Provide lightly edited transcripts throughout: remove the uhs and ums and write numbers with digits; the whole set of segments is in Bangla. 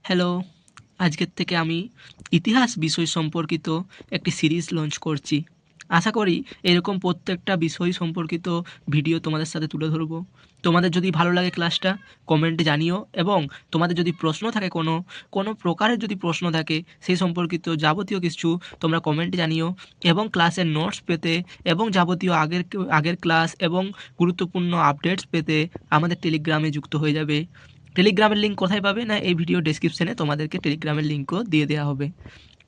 হ্যালো, আজকের থেকে আমি ইতিহাস বিষয় সম্পর্কিত একটি সিরিজ লঞ্চ করছি। আশা করি এরকম প্রত্যেকটা বিষয় সম্পর্কিত ভিডিও তোমাদের সাথে তুলে ধরবো। তোমাদের যদি ভালো লাগে ক্লাসটা কমেন্টে জানিও, এবং তোমাদের যদি প্রশ্ন থাকে কোনো প্রকারের যদি প্রশ্ন থাকে সেই সম্পর্কিত যাবতীয় কিছু তোমরা কমেন্টে জানিও। এবং ক্লাসের নোটস পেতে এবং যাবতীয় আগের ক্লাস এবং গুরুত্বপূর্ণ আপডেটস পেতে আমাদের টেলিগ্রামে যুক্ত হয়ে যাবে। টেলিগ্রামের লিঙ্ক কোথায় পাবে? না, এই ভিডিও ডেসক্রিপশনে তোমাদেরকে টেলিগ্রামের লিঙ্কও দিয়ে দেওয়া হবে।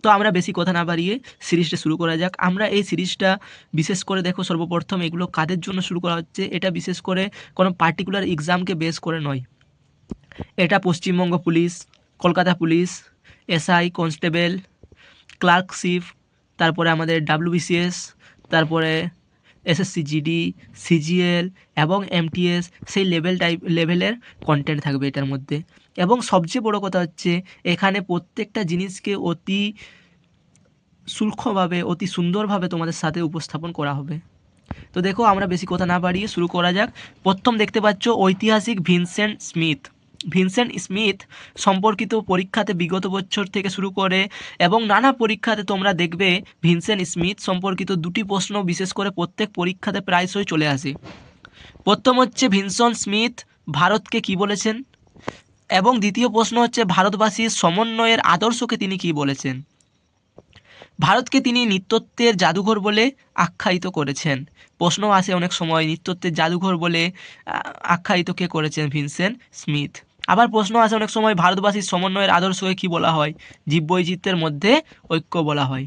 তো আমরা বেশি কথা না বাড়িয়ে সিরিজটা শুরু করা যাক। আমরা এই সিরিজটা বিশেষ করে দেখো, সর্বপ্রথম এগুলো কাদের জন্য শুরু করা হচ্ছে, এটা বিশেষ করে কোনো পার্টিকুলার এক্সামকে বেস করে নয়। এটা Paschimbanga police, Kolkata police, SI, constable, clerkship, তারপরে আমাদের ডাব্লিউবিসিএস, তারপরে এসএসসি জিডি, সিজিএল এবং এমটিএস, সেই লেভেলের কন্টেন্ট থাকবে এটার মধ্যে। এবং সবচেয়ে বড় কথা হচ্ছে, এখানে প্রত্যেকটা জিনিসকে অতি সূক্ষ্মভাবে, অতি সুন্দরভাবে তোমাদের সাথে উপস্থাপন করা হবে। তো দেখো, আমরা বেশি কথা না বাড়িয়ে শুরু করা যাক। প্রথম দেখতে পাচ্ছ ঐতিহাসিক ভিনসেন্ট স্মিথ। ভিনসেন্ট স্মিথ সম্পর্কিত পরীক্ষাতে বিগত বছর থেকে শুরু করে এবং নানা পরীক্ষাতে তোমরা দেখবে ভিনসেন্ট স্মিথ সম্পর্কিত দুটি প্রশ্ন বিশেষ করে প্রত্যেক পরীক্ষাতে প্রায়শই চলে আসে। প্রথম হচ্ছে, ভিনসেন্ট স্মিথ ভারতকে কি বলেছেন, এবং দ্বিতীয় প্রশ্ন হচ্ছে, ভারতবাসীর সমন্বয়ের আদর্শকে তিনি কি বলেছেন। ভারতকে তিনি নৃতত্ত্বের জাদুঘর বলে আখ্যায়িত করেছেন। প্রশ্ন আসে অনেক সময়, নৃতত্ত্বের জাদুঘর বলে আখ্যায়িত কে করেছেন? Vincent Smith. আবার প্রশ্ন আসে অনেক সময়, ভারতবাসীর সমন্বয়ের আদর্শকে কি বলা হয়? জীববৈচিত্র্যের মধ্যে ঐক্য বলা হয়।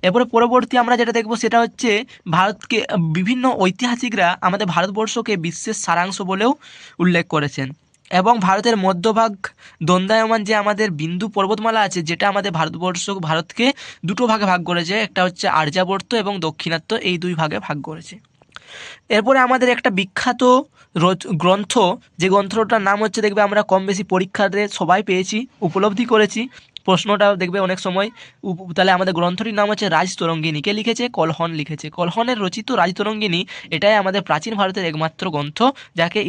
এরপরে পরবর্তী আমরা যেটা দেখব সেটা হচ্ছে, ভারতকে বিভিন্ন ঐতিহাসিকরা আমাদের ভারতবর্ষকে বিশ্বের সারাংশ বলেও উল্লেখ করেছেন। এবং ভারতের মধ্যভাগ দণ্ডায়মান যে আমাদের বিন্দু পর্বতমালা আছে, যেটা আমাদের ভারতকে দুটো ভাগে ভাগ করেছে, একটা হচ্ছে আর্যাবর্ত এবং দক্ষিণাত্য, এই দুই ভাগে ভাগ করেছে। এরপরে আমাদের একটা বিখ্যাত গ্রন্থ, যে গ্রন্থটার নাম হচ্ছে, দেখবে আমরা কম বেশি পরীক্ষাতে সবাই পেয়েছি, উপলব্ধি করেছি, প্রশ্নটাও দেখবে অনেক সময়। তাহলে আমাদের গ্রন্থটির নাম হচ্ছে রাজতরঙ্গিনী। কে লিখেছে? কলহন লিখেছে। কলহনের রচিত রাজতরঙ্গিনী এটাই আমাদের প্রাচীন ভারতের একমাত্র গ্রন্থ, যাকে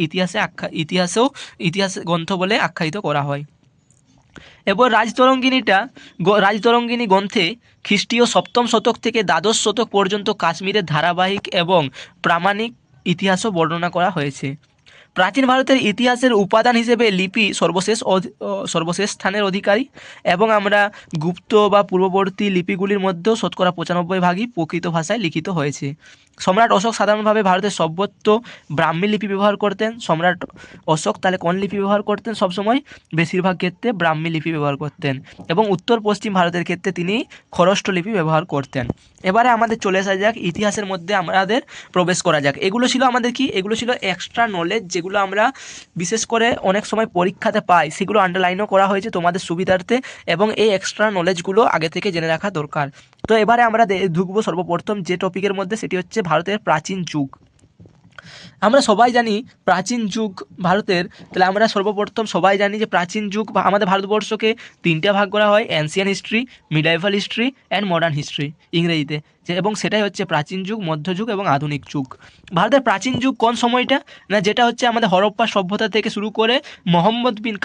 ইতিহাস গ্রন্থ বলে আখ্যায়িত করা হয়। এরপর রাজতরঙ্গিনী গ্রন্থে খ্রিস্টীয় সপ্তম শতক থেকে দ্বাদশ শতক পর্যন্ত কাশ্মীরের ধারাবাহিক এবং প্রামাণিক ইতিহাসও বর্ণনা করা হয়েছে। প্রাচীন ভারতের ইতিহাসের উপাদান হিসেবে লিপি সর্বশেষ স্থানের অধিকারী, এবং আমরা গুপ্ত বা পূর্ববর্তী লিপিগুলির মধ্যেও শতকরা 95 ভাগই প্রকৃত ভাষায় লিখিত হয়েছে। সম্রাট অশোক সাধারণভাবে ভারতের সর্বত্র ব্রাহ্মী লিপি ব্যবহার করতেন। সম্রাট অশোক তাহলে কোন লিপি ব্যবহার করতেন? সবসময় বেশিরভাগ ক্ষেত্রে ব্রাহ্মী লিপি ব্যবহার করতেন, এবং উত্তর পশ্চিম ভারতের ক্ষেত্রে তিনি খরষ্ট লিপি ব্যবহার করতেন। এবারে আমাদের চলে আসা যাক ইতিহাসের মধ্যে, আমাদের প্রবেশ করা যাক। এগুলো ছিল আমাদের কি? এগুলো ছিল এক্সট্রা নলেজ, যেগুলো আমরা বিশেষ করে অনেক সময় পরীক্ষাতে পাই, সেগুলো আন্ডারলাইনও করা হয়েছে তোমাদের সুবিধার্থে, এবং এই এক্সট্রা নলেজগুলো আগে থেকে জেনে রাখা দরকার। তো এবারে আমরা ঢুকবো সর্বপ্রথম যে টপিকের মধ্যে, সেটি হচ্ছে ভারতের প্রাচীন যুগ। আমরা সবাই জানি প্রাচীন যুগ ভারতের, তাহলে আমরা সর্বপ্রথম সবাই জানি যে প্রাচীন যুগ আমাদের ভারতবর্ষকে তিনটা ভাগ করা হয়: ancient history, medieval history and modern history ইংরেজিতে, এবং সেটাই হচ্ছে প্রাচীন যুগ, মধ্যযুগ এবং আধুনিক যুগ। ভারতের প্রাচীন যুগ কোন সময়টা? না, যেটা হচ্ছে আমাদের হরপ্পা সভ্যতা থেকে শুরু করে মোহাম্মদ বিন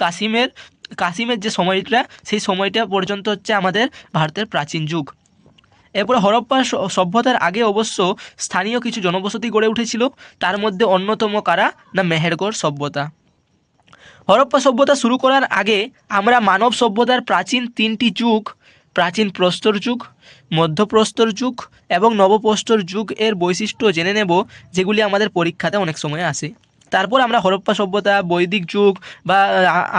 কাসিমের যে সময়টা, সেই সময়টা পর্যন্ত হচ্ছে আমাদের ভারতের প্রাচীন যুগ। এরপরে হরপ্পা সভ্যতার আগে অবশ্য স্থানীয় কিছু জনবসতি গড়ে উঠেছিল, তার মধ্যে অন্যতম কারা? না, মেহেরগড় সভ্যতা। হরপ্পা সভ্যতা শুরু করার আগে আমরা মানব সভ্যতার প্রাচীন তিনটি যুগ, প্রাচীন প্রস্তর যুগ, মধ্যপ্রস্তর যুগ এবং নবপ্রস্তর যুগ এর বৈশিষ্ট্য জেনে নেব, যেগুলি আমাদের পরীক্ষাতে অনেক সময় আসে। তারপর আমরা হরপ্পা সভ্যতা, বৈদিক যুগ বা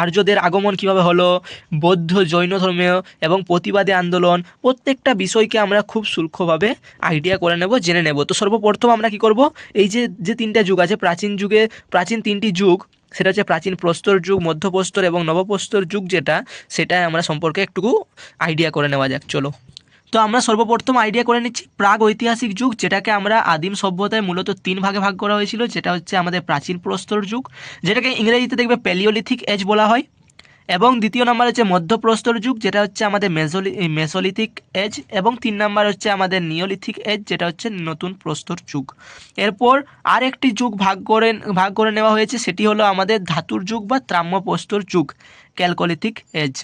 আর্যদের আগমন কিভাবে হলো, বৌদ্ধ জৈন ধর্মীয় এবং প্রতিবাদী আন্দোলন, প্রত্যেকটা বিষয়কে আমরা খুব সূক্ষ্মভাবে আইডিয়া করে নেব, জেনে নেব। তো সর্বপ্রথম আমরা কি করব, এই যে তিনটা যুগ আছে প্রাচীন তিনটি যুগ, সেটা হচ্ছে প্রাচীন প্রস্তর যুগ, মধ্যপ্রস্তর এবং নবপ্রস্তর যুগ, সেটা আমরা সম্পর্কে একটুকু আইডিয়া করে নেওয়া যাক। চলো, তো আমরা সর্বপ্রথম আইডিয়া করে নিচ্ছি প্রাগ ঐতিহাসিক যুগ, যেটাকে আমরা আদিম সভ্যতায় মূলত তিন ভাগে ভাগ করা হয়েছিল। যেটা হচ্ছে আমাদের প্রাচীন প্রস্তর যুগ, যেটাকে ইংরেজিতে দেখবে প্যালিওলিথিক এজ বলা হয়, এবং দ্বিতীয় নাম্বার হচ্ছে মধ্যপ্রস্তর যুগ, যেটা হচ্ছে আমাদের মেসোলিথিক এজ, এবং তিন নাম্বার হচ্ছে আমাদের নিওলিথিক এজ, যেটা হচ্ছে নতুন প্রস্তর যুগ। এরপর আর একটি যুগ ভাগ করে নেওয়া হয়েছে, সেটি হলো আমাদের ধাতুর যুগ বা তাম্রপ্রস্তর যুগ, ক্যালকোলিথিক এজ।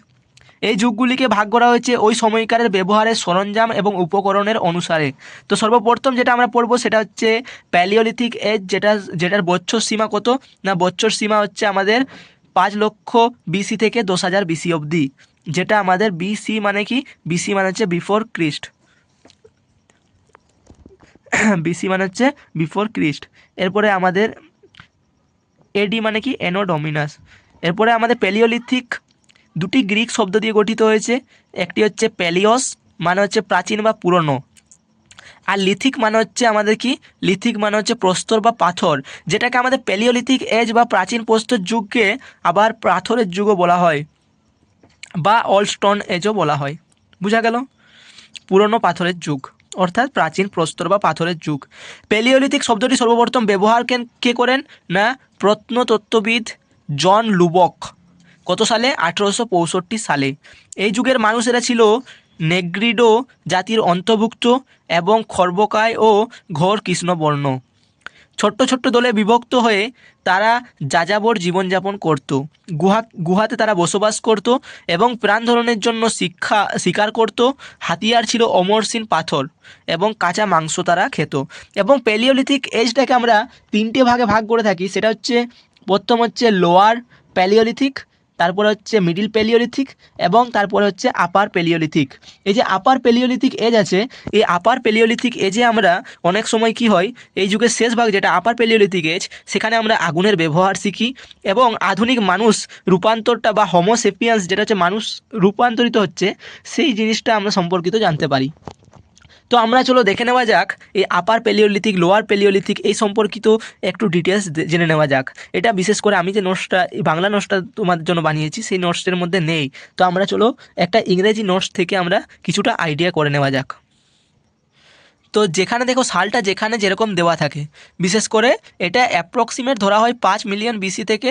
এই যুগগুলিকে ভাগ করা হয়েছে ওই সময়কারের ব্যবহারের সরঞ্জাম এবং উপকরণের অনুসারে। তো সর্বপ্রথম যেটা আমরা পড়বো সেটা হচ্ছে প্যালিওলিথিক এজ, যেটার বছর সীমা কত না, বছর সীমা হচ্ছে আমাদের 5,00,000 BC থেকে 10,000 BC অবধি। যেটা আমাদের বিসি মানে কি, বিসি মানে হচ্ছে বিফোর ক্রিস্ট, বিসি মানে হচ্ছে বিফোর ক্রিস্ট। এরপরে আমাদের এডি মানে কি, এনো ডমিনাস। এরপরে আমাদের প্যালিওলিথিক দুটি গ্রিক শব্দ দিয়ে গঠিত হয়েছে। একটি হচ্ছে প্যালিওস মানে হচ্ছে প্রাচীন বা পুরনো, আর লিথিক মানে হচ্ছে আমাদের কি, লিথিক মানে হচ্ছে প্রস্তর বা পাথর, যেটাকে আমাদের প্যালিওলিথিক এজ বা প্রাচীন প্রস্তর যুগকে আবার পাথরের যুগও বলা হয় বা ওল্ড স্টোন এজও বলা হয়। বোঝা গেল? পুরনো পাথরের যুগ অর্থাৎ প্রাচীন প্রস্তর বা পাথরের যুগ। প্যালিওলিথিক শব্দটি সর্বপ্রথম ব্যবহার কে করেন না, প্রত্নতত্ত্ববিদ জন লুবক। কত সালে? 1865 সালে। এই যুগের মানুষেরা ছিল নেগ্রিডো জাতির অন্তর্ভুক্ত এবং খর্বকায় ও ঘোর কৃষ্ণবর্ণ। ছোট্ট ছোট্ট দলে বিভক্ত হয়ে তারা যাযাবর জীবনযাপন করত। গুহাতে তারা বসবাস করত এবং প্রাণ ধারণের জন্য শিকার করত। হাতিয়ার ছিল অমরসিন পাথর এবং কাঁচা মাংস তারা খেত। এবং প্যালিওলিথিক এজটাকে আমরা 3টে ভাগে ভাগ করে থাকি। সেটা হচ্ছে, প্রথম হচ্ছে লোয়ার প্যালিওলিথিক, তারপরে হচ্ছে মিডিল প্যালিওলিথিক এবং তারপরে হচ্ছে আপার প্যালিওলিথিক। এই যে আপার প্যালিওলিথিক এজ আছে, এই আপার প্যালিওলিথিক এজে আমরা অনেক সময় কি হয়, এই যুগের শেষ ভাগ যেটা আপার প্যালিওলিথিক এজ, সেখানে আমরা আগুনের ব্যবহার শিখি এবং আধুনিক মানুষ রূপান্তরটা বা হোমোসেপিয়ান্স যেটা হচ্ছে মানুষ রূপান্তরিত হচ্ছে, সেই জিনিসটা আমরা সম্পর্কিত জানতে পারি। তো আমরা চলো দেখে নেওয়া যাক এই আপার প্যালিওলিথিক, লোয়ার প্যালিওলিথিক এই সম্পর্কিত একটু ডিটেলস জেনে নেওয়া যাক। এটা বিশেষ করে আমি যে নোটসটা, বাংলা নোটসটা তোমাদের জন্য বানিয়েছি, সেই নোটসের মধ্যে নেই। তো আমরা চলো একটা ইংরেজি নোটস থেকে আমরা কিছুটা আইডিয়া করে নেওয়া যাক। তো যেখানে দেখো সালটা যেখানে যেরকম দেওয়া থাকে, বিশেষ করে এটা অ্যাপ্রক্সিমেট ধরা হয় 5 মিলিয়ন বিসি থেকে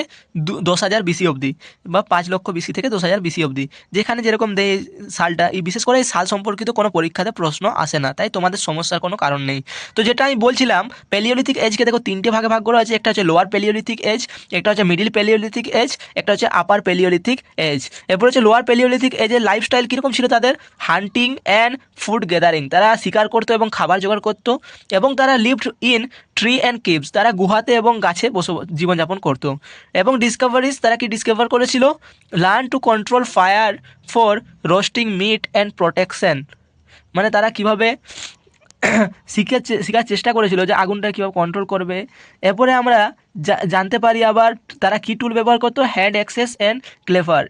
10,000 বিসি অবধি, বা 5,00,000 বিসি থেকে 10,000 বিসি অবধি, যেখানে যেরকম দেয় সালটা। এই বিশেষ করে এই সাল সম্পর্কিত কোনো পরীক্ষাতে প্রশ্ন আসে না, তাই তোমাদের সমস্যার কোনো কারণ নেই। তো যেটা আমি বলছিলাম, প্যালিওলিথিক এজকে দেখো 3টে ভাগে ভাগ করা আছে। একটা হচ্ছে লোয়ার প্যালিওলিথিক এজ, একটা হচ্ছে মিডিল প্যালিওলিথিক এজ, একটা হচ্ছে আপার প্যালিওলিথিক এজ। এরপর হচ্ছে লোয়ার প্যালিওলিথিক এজের লাইফস্টাইল কীরকম ছিল তাদের, হান্টিং অ্যান্ড ফুড গ্যাদারিং, তারা শিকার করতো এবং খাবার জোগাড় করতো, এবং তারা lived in tree and caves, তারা গুহাতে এবং গাছে জীবনযাপন করতো। এবং ডিসকভারিজ, তারা কি ডিসকভার করেছিল, learn to control fire for roasting meat and protection, মানে তারা কীভাবে শেখার চেষ্টা করেছিল যে আগুনটা কীভাবে কন্ট্রোল করবে। এরপরে আমরা জানতে পারি আবার তারা কী টুল ব্যবহার করতো, হ্যান্ড অ্যাক্সেস অ্যান্ড ক্লেভার।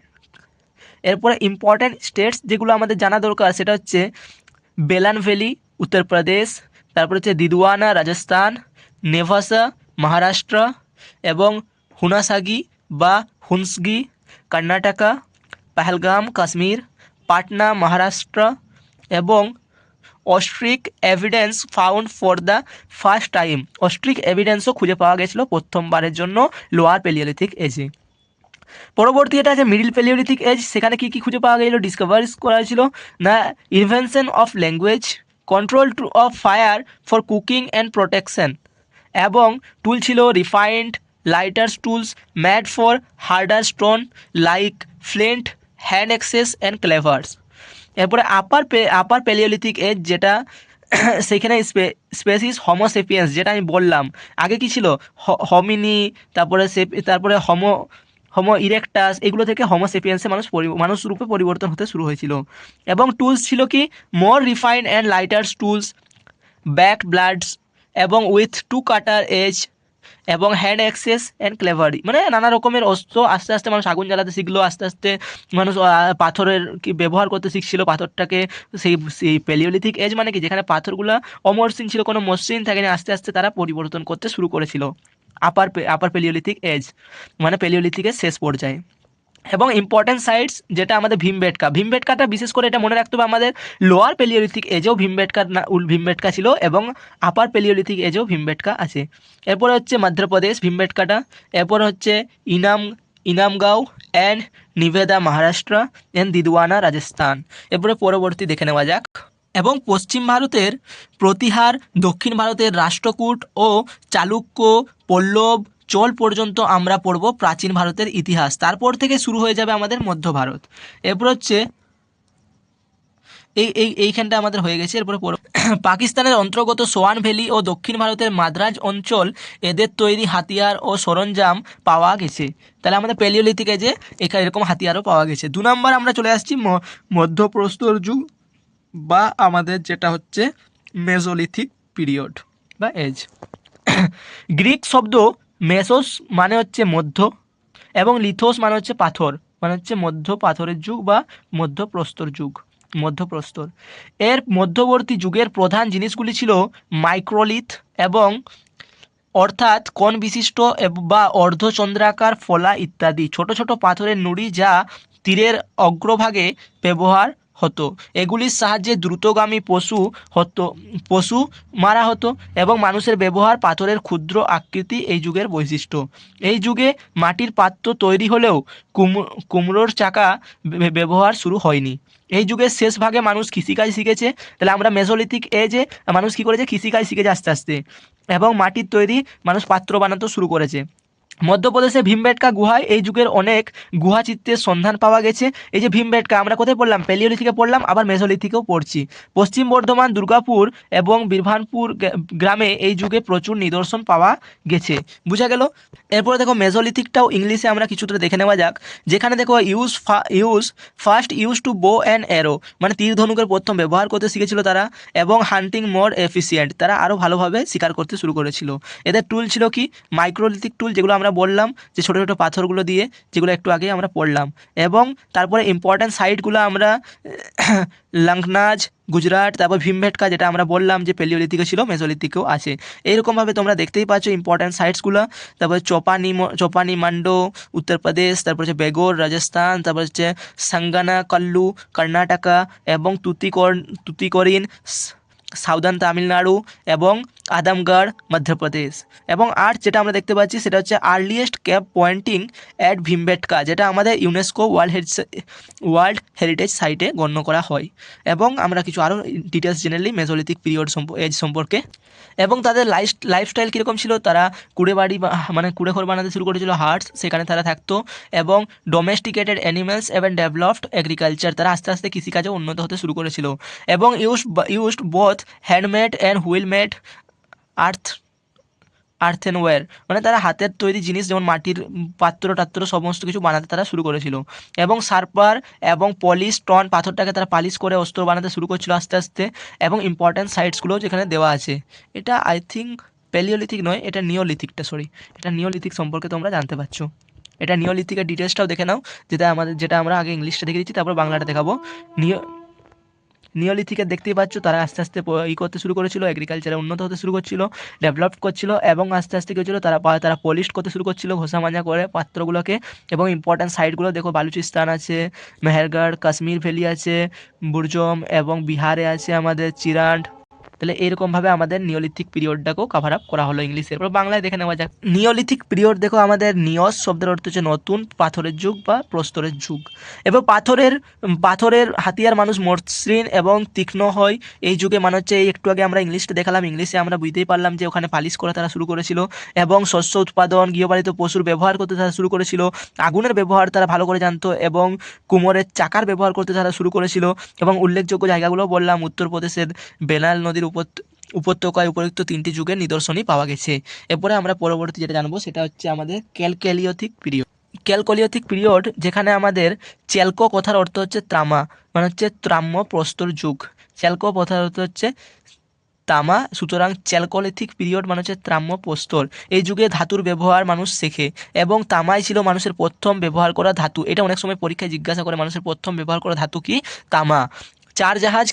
এরপরে ইম্পর্ট্যান্ট স্টেটস যেগুলো আমাদের জানা দরকার, সেটা হচ্ছে বেলান ভ্যালি উত্তরপ্রদেশ, তারপর হচ্ছে দিদওয়ানা রাজস্থান, নেভাসা মহারাষ্ট্র এবং হুনাসাগি বা হুনসগি কর্ণাটকা, পহলগাম কাশ্মীর, পাটনা মহারাষ্ট্র এবং Austric evidence found for the first time, Austric এভিডেন্সও খুঁজে পাওয়া গেছিলো প্রথমবারের জন্য লোয়ার প্যালিওলিথিক এজে। পরবর্তী এটা আছে মিডিল প্যালিওলিথিক এজ, সেখানে কী কী খুঁজে পাওয়া গেছিলো, ডিসকভারিজ করা হয়েছিল না, invention of language, control of fire for cooking and protection, এবং টুল ছিল refined lighters tools made for harder stone like flint, hand axes and cleavers. এরপরে আপার প্যালিওলিথিক এজ যেটা সেখানে স্পেসিস হোমোসেপিয়েন্স, যেটা আমি বললাম আগে কি ছিল, হমিনি, তারপরে হোমো ইরেক্টাস, এগুলো থেকে হোমোসেপিয়েন্সে মানুষ রূপে পরিবর্তন হতে শুরু হয়েছিল। এবং টুলস ছিল কি, more refined and lighters tools, back blades এবং উইথ টু কাটার এজ এবং হ্যান্ড অ্যাক্সেস অ্যান্ড ক্লেভারি, মানে নানা রকমের অস্ত্র। আস্তে আস্তে মানুষ আগুন জ্বালাতে শিখলো, আস্তে আস্তে মানুষ পাথরের কি ব্যবহার করতে শিখছিল পাথরটাকে। সেই প্যালিওলিথিক এজ মানে কি, যেখানে পাথরগুলো অমসৃণ ছিল, কোনো মসৃণ থাকেনি, আস্তে আস্তে তারা পরিবর্তন করতে শুরু করেছিল। আপার প্যালিওলিথিক এজ মানে প্যালিওলিথিকের শেষ পর্যায়ে। এবং ইম্পর্ট্যান্ট সাইটস যেটা আমাদের ভীমবেটকাটা বিশেষ করে এটা মনে রাখতে হবে, আমাদের লোয়ার প্যালিওলিথিক এজেও ভীমবেটকা ছিল এবং আপার প্যালিওলিথিক এজেও ভীমবেটকা আছে। এরপরে হচ্ছে মধ্যপ্রদেশ ভীমবেটকাটা, এরপর হচ্ছে ইনামগাঁও অ্যান্ড নিভেদা মহারাষ্ট্র অ্যান্ড দিদওয়ানা রাজস্থান। এরপরে পরবর্তী দেখে নেওয়া যাক। এবং পশ্চিম ভারতের প্রতিহার, দক্ষিণ ভারতের রাষ্ট্রকূট ও চালুক্য, পল্লব, চোল পর্যন্ত আমরা পড়ব প্রাচীন ভারতের ইতিহাস। তারপর থেকে শুরু হয়ে যাবে আমাদের মধ্য ভারত। এরপর হচ্ছে এইখানটা আমাদের হয়ে গেছে। এরপরে পাকিস্তানের অন্তর্গত সোয়ান ভ্যালি ও দক্ষিণ ভারতের মাদ্রাজ অঞ্চল এদের তৈরি হাতিয়ার ও সরঞ্জাম পাওয়া গেছে। তাহলে আমাদের প্যালিওলিথিকে যে এখানে এরকম হাতিয়ারও পাওয়া গেছে। 2 নম্বর আমরা চলে আসছি মধ্যপ্রস্তর যুগ বা আমাদের যেটা হচ্ছে মেসোলিথিক পিরিয়ড বা এজ। গ্রিক শব্দ মেসোস মানে হচ্ছে মধ্য এবং লিথোস মানে হচ্ছে পাথর, মানে হচ্ছে মধ্য পাথরের যুগ বা মধ্যপ্রস্তর যুগ, মধ্যপ্রস্তর। এর মধ্যবর্তী যুগের প্রধান জিনিসগুলি ছিল মাইক্রোলিথ এবং অর্থাৎ কোণ বিশিষ্ট বা অর্ধচন্দ্রাকার ফলা ইত্যাদি ছোট ছোট পাথরের নুড়ি যা তীরের অগ্রভাগে ব্যবহার হতো। এগুলির সাহায্যে দ্রুতগামী পশু মারা হতো এবং মানুষের ব্যবহার পাথরের ক্ষুদ্র আকৃতি এই যুগের বৈশিষ্ট্য। এই যুগে মাটির পাত্র তৈরি হলেও কুমড়োর চাকা ব্যবহার শুরু হয়নি। এই যুগের শেষ ভাগে মানুষ কৃষিকাজ শিখেছে। তাহলে আমরা মেসোলিথিক এজে মানুষ কী করেছে, কৃষিকাজ শিখেছে আস্তে আস্তে, এবং মাটির তৈরি মানুষ পাত্র বানাতে শুরু করেছে। মধ্যপ্রদেশে ভীমবেটকা গুহায় এই যুগের অনেক গুহা চিত্রের সন্ধান পাওয়া গেছে। এই যে ভীমবেটকা আমরা কোথায় পড়লাম, প্যালিওলিথিকে পড়লাম, আবার মেসোলিথিকেও পড়ছি। পশ্চিম বর্ধমান, দুর্গাপুর এবং বীরভানপুর গ্রামে এই যুগে প্রচুর নিদর্শন পাওয়া গেছে। বুঝা গেল। এরপরে দেখো মেসোলিথিকটাও ইংলিশে আমরা কিছুটা দেখে নেওয়া যাক। যেখানে দেখো ফার্স্ট ইউজ টু বো অ্যান্ড অ্যারো, মানে তীর ধনুকের প্রথম ব্যবহার করতে শিখেছিল তারা, এবং হান্টিং মোর এফিসিয়েন্ট, তারা আরও ভালোভাবে শিকার করতে শুরু করেছিল। এদের টুল ছিল কি, মাইক্রোলিথিক টুল, যেগুলো আমরা বললাম যে ছোটো ছোটো পাথরগুলো দিয়ে, যেগুলো একটু আগে আমরা পড়লাম। এবং তারপরে ইম্পর্ট্যান্ট সাইটগুলো আমরা লঙ্কনাজ, গুজরাট, তারপর ভীমবেটকা যেটা আমরা বললাম যে প্যালিওলিথিকে ছিল, মেসোলিথিকেও আছে। এইরকমভাবে তোমরা দেখতেই পাচ্ছ ইম্পর্ট্যান্ট সাইটসগুলো। তারপরে চোপানি মান্ডো উত্তরপ্রদেশ, তারপর হচ্ছে বেগোর রাজস্থান, তারপর হচ্ছে সাঙ্গানা কাল্লু কর্ণাটকা এবং তুতিকোরিন সাউদার্ন তামিলনাড়ু এবং আদমগড় মধ্যপ্রদেশ। এবং আর যেটা আমরা দেখতে পাচ্ছি সেটা হচ্ছে earliest cave painting at Bhimbetka, যেটা আমাদের ইউনেস্কো ওয়ার্ল্ড হেরিটেজ সাইটে গণ্য করা হয়। এবং আমরা কিছু আরও details generally Mesolithic period age সম্পর্কে। এবং তাদের লাইফস্টাইল কীরকম ছিল, তারা কুড়ে ঘর বানাতে শুরু করেছিল, হার্টস, সেখানে তারা থাকতো, এবং ডোমেস্টিকেটেড অ্যানিমেলস এবং ডেভেলপড এগ্রিকালচার, তারা আস্তে আস্তে কৃষিকাজে উন্নত হতে শুরু করেছিল। এবং used both handmade and wheel made earthenware, মানে তারা হাতের তৈরি জিনিস যেমন মাটির পাত্র সমস্ত কিছু বানাতে তারা শুরু করেছিল। এবং সার্পার এবং পলিশ স্টোন, পাথরটাকে তারা পালিশ করে অস্ত্র বানাতে শুরু করছিল আস্তে আস্তে। এবং ইম্পর্ট্যান্ট সাইটসগুলো যেখানে দেওয়া আছে, এটা আই থিঙ্ক প্যালিওলিথিক নয়, এটা এটা নিওলিথিক সম্পর্কে তোমরা জানতে পারছো। এটা নিওলিথিকের ডিটেলসটাও দেখে নাও, যেটা আমরা আগে ইংলিশটা দেখে দিচ্ছি, তারপর বাংলাটা দেখাবো। নিওলিথিকে দেখতেই পাচ্ছ, তারা আস্তে আস্তে করতে শুরু করেছিল, এগ্রিকালচারে উন্নত হতে শুরু করছিল, ডেভেলপ করছিল, এবং আস্তে আস্তে কী হচ্ছিল, তারা পলিশ করতে শুরু করছিল ঘষা মাজা করে পাত্রগুলোকে। এবং ইম্পর্ট্যান্ট সাইটগুলো দেখো, বালুচিস্তান আছে, মেহেরগড়, কাশ্মীর ভ্যালি আছে, বুরজম, এবং বিহারে আছে আমাদের চিরান্ড। তাহলে এরকমভাবে আমাদের নিওলিথিক পিরিয়ডটাকেও কভার আপ করা হলো ইংলিশের। এরপর বাংলায় দেখে নেওয়া যাক। নিওলিথিক পিরিয়ড দেখো, আমাদের নিয়স শব্দের অর্থ হচ্ছে নতুন, পাথরের যুগ বা প্রস্তরের যুগ। এবং পাথরের হাতিয়ার মানুষ মসৃণ এবং তীক্ষ্ণ হয় এই যুগে। মানে হচ্ছে এই একটু আগে আমরা ইংলিশটা দেখালাম, ইংলিশে আমরা বুঝতেই পারলাম যে ওখানে পালিশ করা তারা শুরু করেছিল, এবং শস্য উৎপাদন, গৃহপালিত পশুর ব্যবহার করতে তারা শুরু করেছিল, আগুনের ব্যবহার তারা ভালো করে জানতো, এবং কুমোরের চাকার ব্যবহার করতে তারা শুরু করেছিল। এবং উল্লেখযোগ্য জায়গাগুলো বললাম, উত্তরপ্রদেশের বেনাল নদীর উপত্যকায় উপযুক্ত 3টি যুগের নিদর্শনই পাওয়া গেছে। এরপরে আমরা পরবর্তী যেটা জানবো সেটা হচ্ছে আমাদের ক্যালকোলিথিক পিরিয়ড, যেখানে আমাদের চ্যালকো কথার অর্থ হচ্ছে তামা, মানে হচ্ছে তাম্র প্রস্তর যুগ। চ্যালকো কথার অর্থ হচ্ছে তামা, সুতরাং চ্যালকোলিথিক পিরিয়ড মানে হচ্ছে তাম্র প্রস্তর। এই যুগে ধাতুর ব্যবহার মানুষ শেখে, এবং তামাই ছিল মানুষের প্রথম ব্যবহার করা ধাতু। এটা অনেক সময় পরীক্ষায় জিজ্ঞাসা করে, মানুষের প্রথম ব্যবহার করা ধাতু কি, তামা। 4000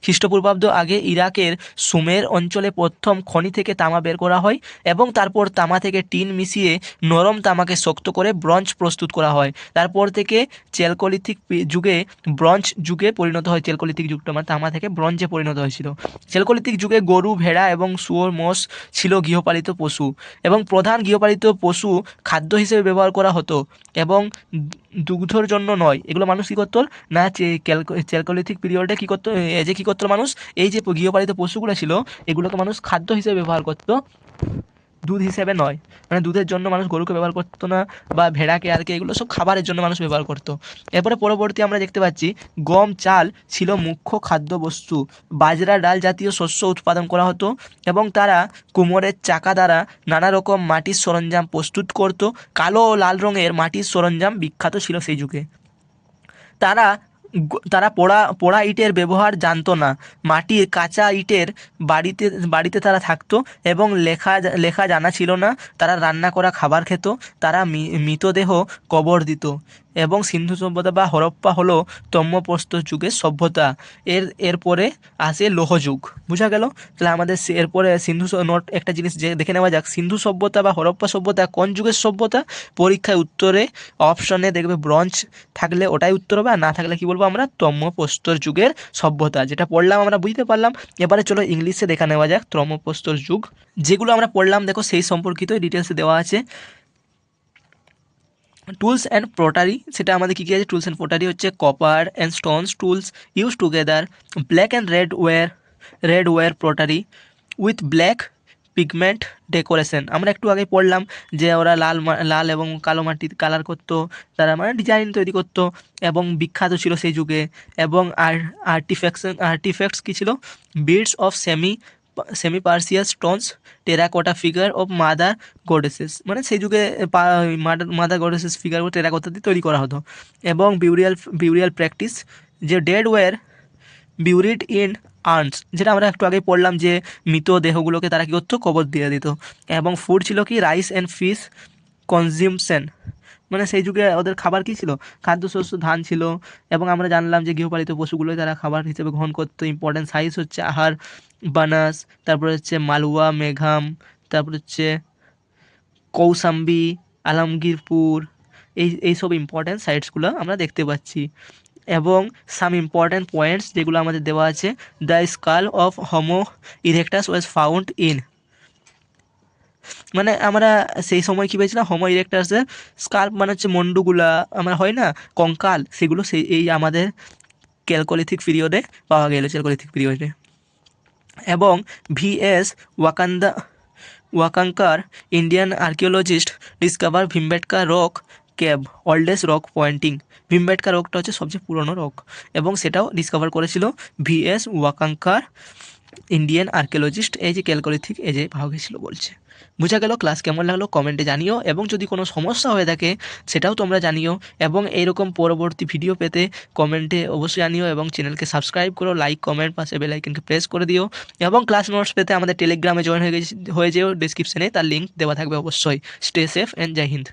খ্রিস্টপূর্বাব্দ আগে ইরাকের সুমের অঞ্চলে প্রথম খনি থেকে তামা বের করা হয়, এবং তারপর তামা থেকে টিন মিশিয়ে নরম তামাকে শক্ত করে ব্রঞ্জ প্রস্তুত করা হয়। তারপর থেকে চ্যালকোলিথিক যুগে ব্রঞ্জ যুগে পরিণত হয়। চ্যালকোলিথিক যুগটা মানে তামা থেকে ব্রঞ্জে পরিণত হয়েছিল। চ্যালকোলিথিক যুগে গরু, ভেড়া এবং শুয়োর, মোষ ছিল গৃহপালিত পশু, এবং প্রধান গৃহপালিত পশু খাদ্য হিসেবে ব্যবহার করা হতো, এবং দুগ্ধর জন্য নয়। এগুলো মানুষ কী করতো না, চ্যালকোলিথিক পিরিয়ডে কী করতো মানুষ, এই যে গৃহপালিত পশুগুলো ছিল এগুলোকে মানুষ খাদ্য হিসেবে ব্যবহার করতো, দুধ হিসেবে নয়। মানে দুধের জন্য মানুষ গরুকে ব্যবহার করতো না, বা ভেড়াকে আর কি, এগুলো সব খাবারের জন্য মানুষ ব্যবহার করতো। এরপরে পরবর্তী আমরা দেখতে পাচ্ছি গম চাল ছিল মুখ্য খাদ্যবস্তু। বাজরা ডাল জাতীয় শস্য উৎপাদন করা হতো এবং তারা কুমোরের চাকা দ্বারা নানা রকম মাটির সরঞ্জাম প্রস্তুত করত। কালো ও লাল রঙের মাটির সরঞ্জাম বিখ্যাত ছিল সেই যুগে। তারা তারা পোড়া পোড়া ইটের ব্যবহার জানতো না। মাটির কাঁচা ইটের বাড়িতে বাড়িতে তারা থাকতো এবং লেখা লেখা জানা ছিল না। তারা রান্না করা খাবার খেত। তারা মৃতদেহ কবর দিত। এবং সিন্ধু সভ্যতা বা হরপ্পা হলো ব্রহ্মপ্রস্তর যুগের সভ্যতা। এরপরে আসে লৌহযুগ। বোঝা গেল? তাহলে আমাদের এরপরে নোট একটা জিনিস যে দেখে নেওয়া যাক, সিন্ধু সভ্যতা বা হরপ্পা সভ্যতা কোন যুগের সভ্যতা? পরীক্ষায় উত্তরে অপশনে দেখবে ব্রঞ্জ থাকলে ওটাই উত্তর হবে, আর না থাকলে কি বলবো আমরা? ব্রহ্মপ্রস্তর যুগের সভ্যতা। যেটা পড়লাম আমরা বুঝতে পারলাম। এবারে চলো ইংলিশে দেখা নেওয়া যাক ব্রহ্মপ্রস্তর যুগ। যেগুলো আমরা পড়লাম দেখো সেই সম্পর্কিত ডিটেলসে দেওয়া আছে। টুলস অ্যান্ড পোটারি, সেটা আমাদের কী কী আছে? টুলস অ্যান্ড পোটারি হচ্ছে copper and stones tools use together, black and red ware pottery with black pigment decoration. আমরা একটু আগে পড়লাম যে ওরা লাল এবং কালো মাটি কালার করতো, তারা মানে ডিজাইন তৈরি করতো এবং বিখ্যাত ছিল সেই যুগে। এবং আর্টিফ্যাক্টস কী ছিল? Beads of semi Perseus Stones, terracotta figure of mother goddesses, মানে সেই যুগে মাদার গডেসেস ফিগারগুলো টেরাকোটা দিয়ে তৈরি করা হতো। এবং বিউরিয়াল প্র্যাকটিস, যে dead were buried in urns, যেটা আমরা একটু আগেই পড়লাম যে মৃত দেহগুলোকে তারা কী করতো? কবর দিয়ে দিত। এবং ফুড ছিল কি? রাইস অ্যান্ড ফিশ কনজিউমশন, মানে সেই যুগে ওদের খাবার কী ছিল? খাদ্যশস্য ধান ছিল। এবং আমরা জানলাম যে গৃহপালিত পশুগুলোই তারা খাবার হিসেবে গ্রহণ করতো। ইম্পর্টেন্ট সাইজ হচ্ছে আহার, বানাস, তারপরে হচ্ছে মালওয়া, মেঘাম, তারপর হচ্ছে কৌসাম্বি, আলমগীরপুর, এইসব ইম্পর্ট্যান্ট সাইটসগুলো আমরা দেখতে পাচ্ছি। এবং সাম ইম্পর্ট্যান্ট পয়েন্টস যেগুলো আমাদের দেওয়া আছে, the skull of Homo erectus was found in, মানে আমরা সেই সময় কী পেয়েছিলাম? হোমো ইরেক্টাসের স্কাল্প মানে হচ্ছে মন্ডুগুলা আমরা হয় না, কঙ্কাল, সেগুলো এই আমাদের ক্যালকোলিথিক পিরিয়ডে পাওয়া গেল, ক্যালকোলিথিক পিরিয়ডে। এবং V S Wakankar Indian archaeologist discover Bhimbetka rock cave, oldest rock painting. Bhimbetka রকটা হচ্ছে সবচেয়ে পুরনো রক, এবং সেটাও ডিসকভার করেছিল ভিএস ওয়াকাঙ্কার ইন্ডিয়ান আর্কিওলজিস্ট, এই যে ক্যালকোলিথিক এজে পাওয়া গেছিলো বলছে। বোঝা গেল? ক্লাস কেমন লাগলো কমেন্টে জানিও, এবং যদি কোনো সমস্যা হয়ে থাকে সেটাও তোমরা জানিও। এবং এইরকম পরবর্তী ভিডিও পেতে কমেন্টে অবশ্যই জানিও, এবং চ্যানেলকে সাবস্ক্রাইব করো, লাইক কমেন্ট পাশে বেল আইকনকে প্রেস করে দিও। এবং ক্লাস নোটস পেতে আমাদের টেলিগ্রামে জয়েন হয়ে যেও, ডিসক্রিপশনে তার লিঙ্ক দেওয়া থাকবে অবশ্যই। Stay safe and Jai Hind.